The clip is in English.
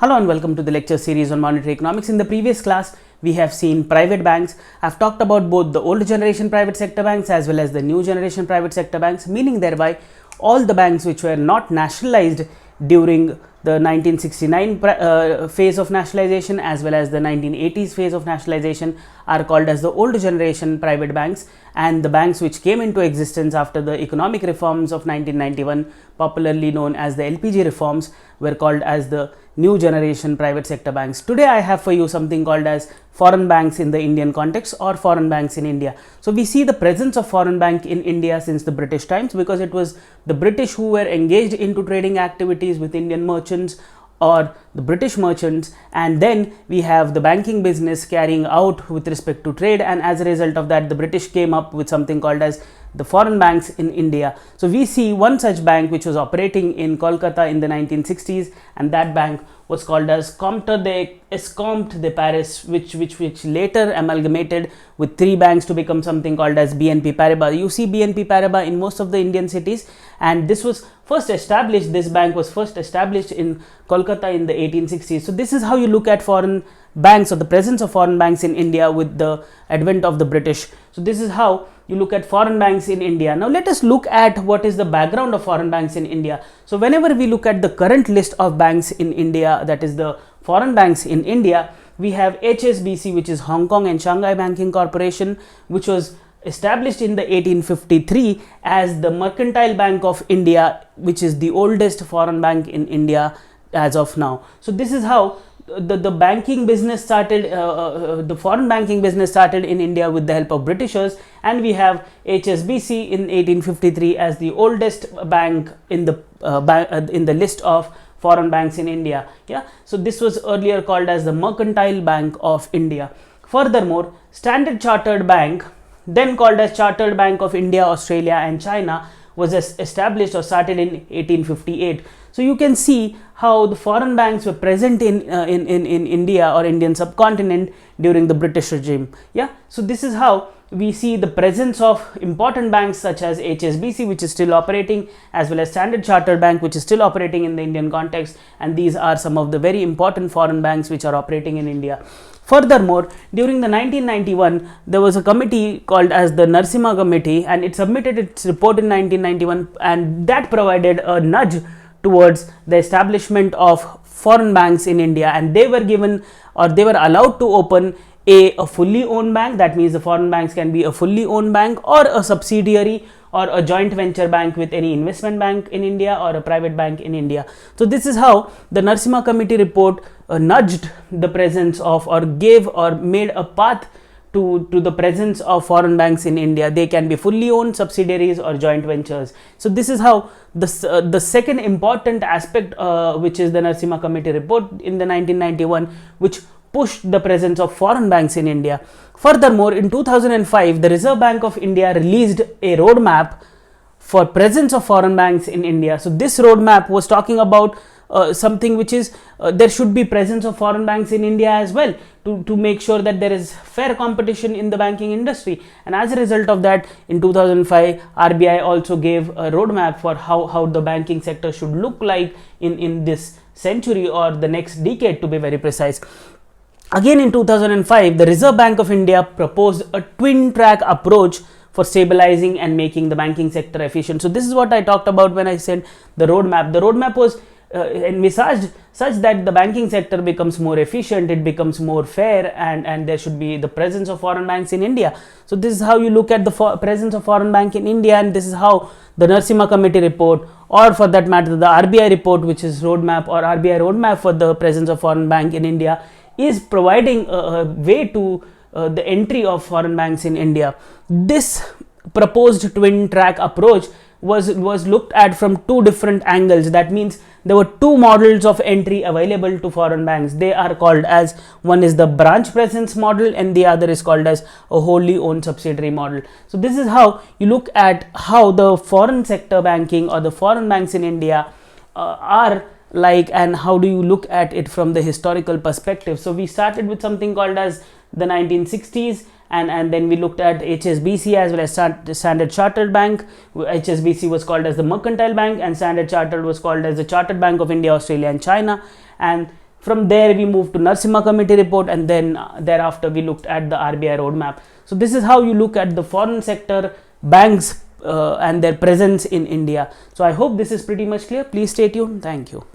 Hello and welcome to the lecture series on monetary economics. In the previous class, we have seen private banks. I've talked about both the old generation private sector banks as well as the new generation private sector banks, meaning thereby all the banks which were not nationalized during the 1969 phase of nationalization as well as the 1980s phase of nationalization are called as the old generation private banks, and the banks which came into existence after the economic reforms of 1991, popularly known as the LPG reforms, were called as the new generation private sector banks. Today I have for you something called as foreign banks in the Indian context or foreign banks in India. So we see the presence of foreign bank in India since the British times, because it was the British who were engaged into trading activities with Indian merchants or the British merchants, and then we have the banking business carrying out with respect to trade, and as a result of that the British came up with something called as the foreign banks in India. So we see one such bank which was operating in Kolkata in the 1960s, and that bank was called as Compte de Paris, which later amalgamated with three banks to become something called as BNP Paribas. You see BNP Paribas in most of the Indian cities, and this bank was first established in Kolkata in the 1860s. So this is how you look at foreign banks or the presence of foreign banks in India with the advent of the British. So this is how you look at foreign banks in India. Now let us look at what is the background of foreign banks in India. So whenever we look at the current list of banks in India, that is the foreign banks in India, we have HSBC, which is Hong Kong and Shanghai Banking Corporation, which was established in the 1853 as the Mercantile Bank of India, which is the oldest foreign bank in India as of now. So this is how the banking business started, the foreign banking business started in India with the help of Britishers, and we have HSBC in 1853 as the oldest bank in the list of foreign banks in India. Yeah, so this was earlier called as the Mercantile Bank of India. Furthermore, Standard Chartered Bank, then called as Chartered Bank of India, Australia and China, was established or started in 1858. So you can see how the foreign banks were present in India or Indian subcontinent during the British regime. Yeah, so this is how we see the presence of important banks such as HSBC, which is still operating, as well as Standard Chartered Bank, which is still operating in the Indian context, and these are some of the very important foreign banks which are operating in India. Furthermore, during the 1991, there was a committee called as the Narasimha Committee, and it submitted its report in 1991, and that provided a nudge towards the establishment of foreign banks in India, and they were given or they were allowed to open a fully owned bank. That means the foreign banks can be a fully owned bank or a subsidiary or a joint venture bank with any investment bank in India or a private bank in India. So this is how the Narasimha Committee report nudged the presence of or gave or made a path to the presence of foreign banks in India. They can be fully owned subsidiaries or joint ventures. So this is how the second important aspect, which is the Narasimha Committee report in the 1991, which pushed the presence of foreign banks in India. Furthermore, in 2005, the Reserve Bank of India released a roadmap for presence of foreign banks in India. So this roadmap was talking about something which is there should be presence of foreign banks in India as well, to make sure that there is fair competition in the banking industry. And as a result of that, in 2005, RBI also gave a roadmap for how the banking sector should look like in this century or the next decade, to be very precise. Again in 2005, the Reserve Bank of India proposed a twin track approach for stabilizing and making the banking sector efficient. So this is what I talked about when I said the roadmap. The roadmap was envisaged such that the banking sector becomes more efficient, it becomes more fair, and there should be the presence of foreign banks in India. So this is how you look at the presence of foreign bank in India, and this is how the Narasimha Committee report, or for that matter the RBI report, which is roadmap or RBI roadmap for the presence of foreign bank in India, is providing a way to the entry of foreign banks in India. This proposed twin track approach was looked at from two different angles. That means there were two models of entry available to foreign banks. They are called as, one is the branch presence model and the other is called as a wholly owned subsidiary model. So this is how you look at how the foreign sector banking or the foreign banks in India are like, and how do you look at it from the historical perspective. So we started with something called as the 1960s, and then we looked at HSBC as well as Standard Chartered Bank. HSBC was called as the Mercantile Bank, and Standard Chartered was called as the Chartered Bank of India, Australia and China. And From there we moved to Narasimha Committee report, and then thereafter we looked at the RBI roadmap. So this is how you look at the foreign sector banks and their presence in India. So I hope this is pretty much clear. Please stay tuned. Thank you.